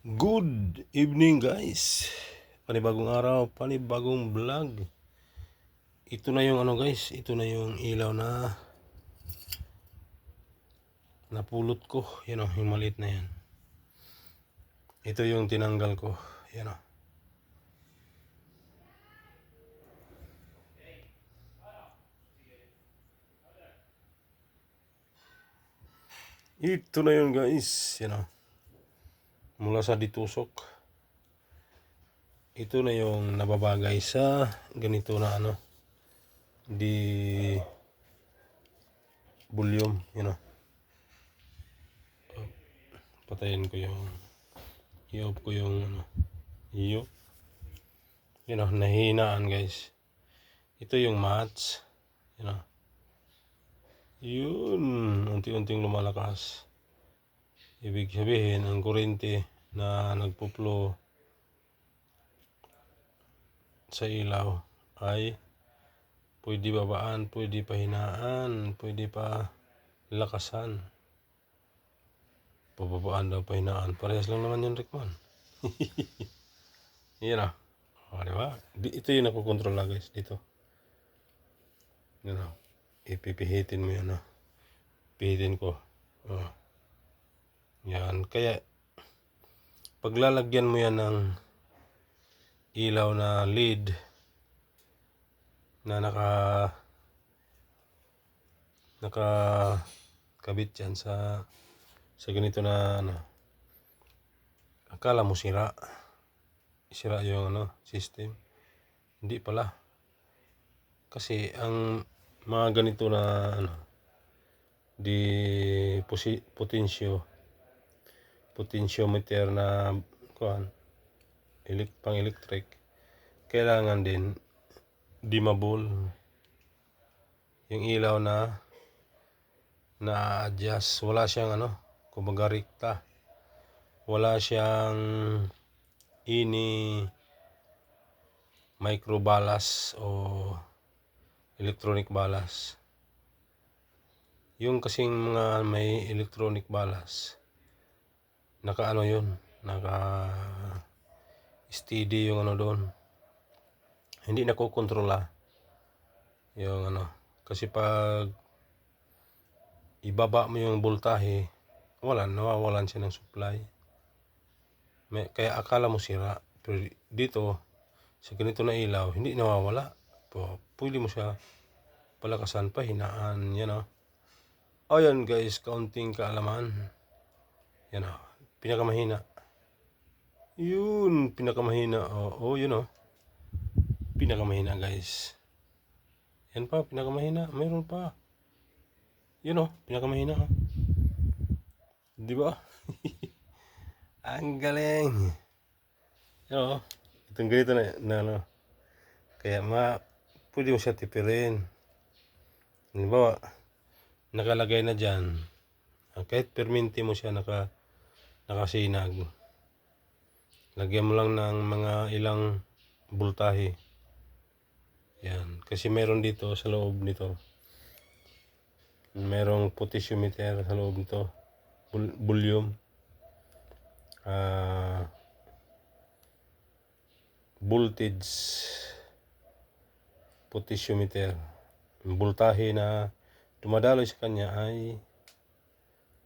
Good evening guys. Panibagong araw, panibagong vlog. Ito na yung guys, ito na yung ilaw na napulot ko. Yan yung maliit na yan. Ito yung tinanggal ko. Yan o. Ito na yun guys. Yan o. Mula sa ditusok. Ito na yung nababagay sa ganito na di volume. Yan o. Patayin ko yung i-off ko yung iyo. Yan o, nahihinaan guys. Ito yung match. Yan o. Yun, unti-unting lumalakas. Ibig sabihin, ang kuryente na nagpo-flow sa ilaw ay pwede babaan, pwede pahinaan, pwede pa lakasan. Pababaan daw, pahinaan. Parehas lang naman yun, Rickman. Yan o. Diba? Ito yung nakokontrol na guys, dito. Yan o. Ipipihitin mo yan o. Pihitin ko. Yan. Kaya, paglalagyan mo yan ng ilaw na LED na nakakabit yan sa ganito na akala mo sira yung system. Hindi pala. Kasi ang mga ganito na di potentiometer na pang electric, kailangan din dimmable yung ilaw na adjust. Wala siyang kumbaga rekta, wala siyang micro balas o electronic balas. Yung kasing mga may electronic balas, naka steady yung doon. Hindi nakokontrola yung kasi pag ibaba mo yung voltahe, nawawalan siya ng supply. Kaya akala mo sira, pero dito sa ganito na ilaw, hindi nawawala. Pwede mo siya palakasan, pahinaan. Yan o. Ayan guys, kaunting kaalaman. Yan o. Pinakamahina. Yun, pinakamahina. Yun o. Pinakamahina guys. Yan pa, pinakamahina. Mayroon pa. Yun o, pinakamahina o. Diba? Ang galing. Yan o. Itong ganito na kaya pwede mo siya tipirin. Halimbawa, nakalagay na dyan. Kahit perminti mo siya nakasinag. Lagyan mo lang ng mga ilang voltahe. Yan. Kasi meron dito sa loob nito. Merong potentiometer sa loob nito. Volume. Voltage potentiometer. Yung voltahe na dumadaloy sa kanya ay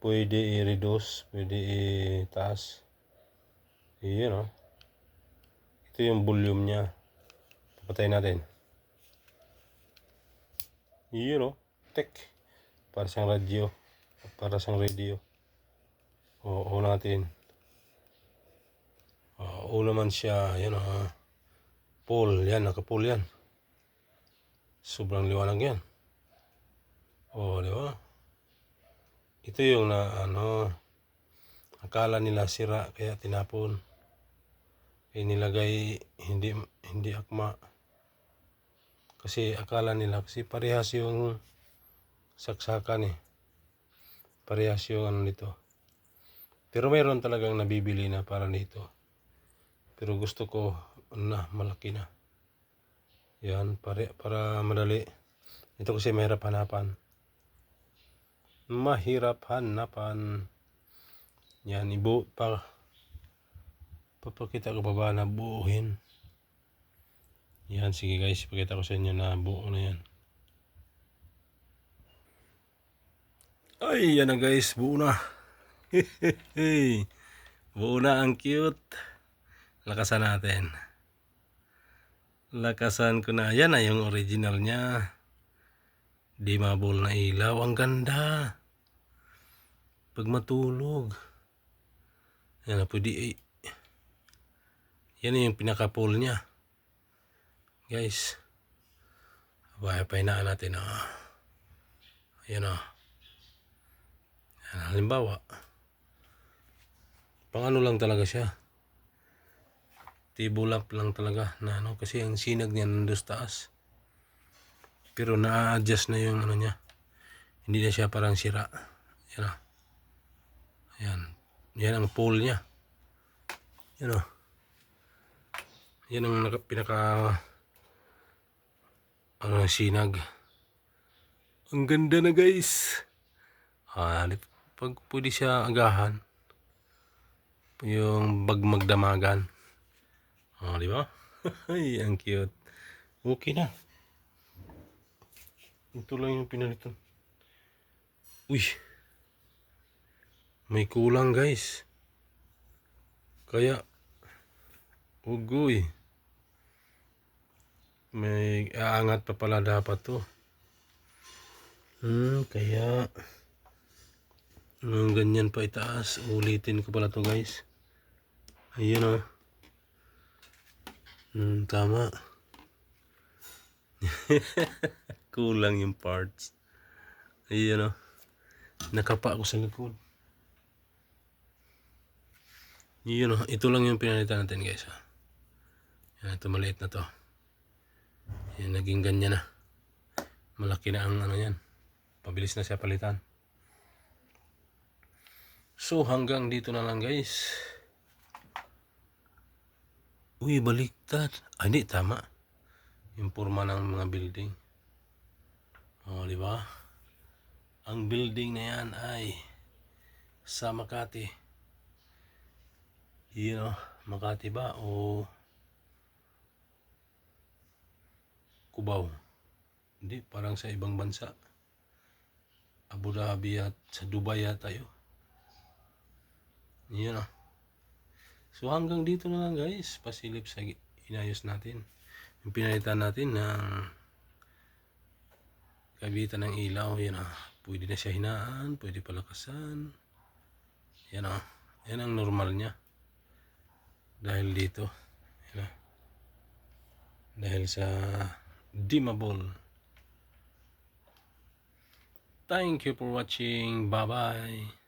pwede i-reduce, pwede i-taas. Yun o. Ito yung volume niya. Papatay natin. Yun o. Tek. Para siyang radio. Oo natin. Oo naman siya. Yan o. Pole. Yan. Naka-pole yan. Sobrang liwanag yan. Di ba? Ito yung akala nila sira kaya tinapon. Nilagay hindi akma. Kasi akala nila kasi parehas yung saksakan Parehas yung nito. Pero mayroon talagang nabibili na para dito. Pero gusto ko malaki na. Yan, para madali. Ito kasi mahirap hanapan. Yan, ibuo pa Papakita ko pa ba na buuhin? Yan, sige guys, pakita ko sa inyo na buo na yan. Ay, yan na guys, buo na. Buo na, ang cute. Lakasan natin. Lakasan ko na. Yan na yung original niya. Dimmable na ilaw. Ang ganda. Pag matulog. Yan na, pwede. Yan yung pinaka-pole niya. Guys. Pahinaan natin. Ayan o. Halimbawa. Pang ano lang talaga siya. Table lamp lang talaga. Na, kasi ang sinag niya nandun sa taas. Pero na-adjust na yung ano niya. Hindi na siya parang sira. Yan o. Ayan. Yan ang pole niya. Yan o. Yan ang pinaka sinag. Ang ganda na guys. Pag pwede siya agahan. Yung bag magdamagan. Di ba? Ay, ang cute. Okay na. Ito lang yung pinalitan. Uy. May kulang guys. Kaya ugoy. May aangat pa pala dapat to. Kaya ganyan pa itaas. Ulitin ko pala to guys. Ayun o. Tama. Kulang yung parts. Ayun o. Nakapa ako sa likod. Yun o. Ito lang yung pinalitan natin guys. Yan, ito maliit na to. Yan, naging ganyan na. Malaki na ang ano yan. Pabilis na siya palitan. So hanggang dito na lang guys. Uy, baliktad. Hindi, tama. Yung forma ng mga building. Di ba? Ang building na yan ay sa Makati. Makati ba o Cubao? Hindi, parang sa ibang bansa. Abu Dhabi at sa Dubai yata yun. Yun o. So hanggang dito na lang guys. Pasilip sa inayos natin. Yung pinalitan natin ng kabitan ng ilaw. Yan o. Pwede na siya hinaan. Pwede palakasan. Yan o. Yan ang normal niya. Dahil dito. Yan o. Dahil sa dimmable. Thank you for watching. Bye bye.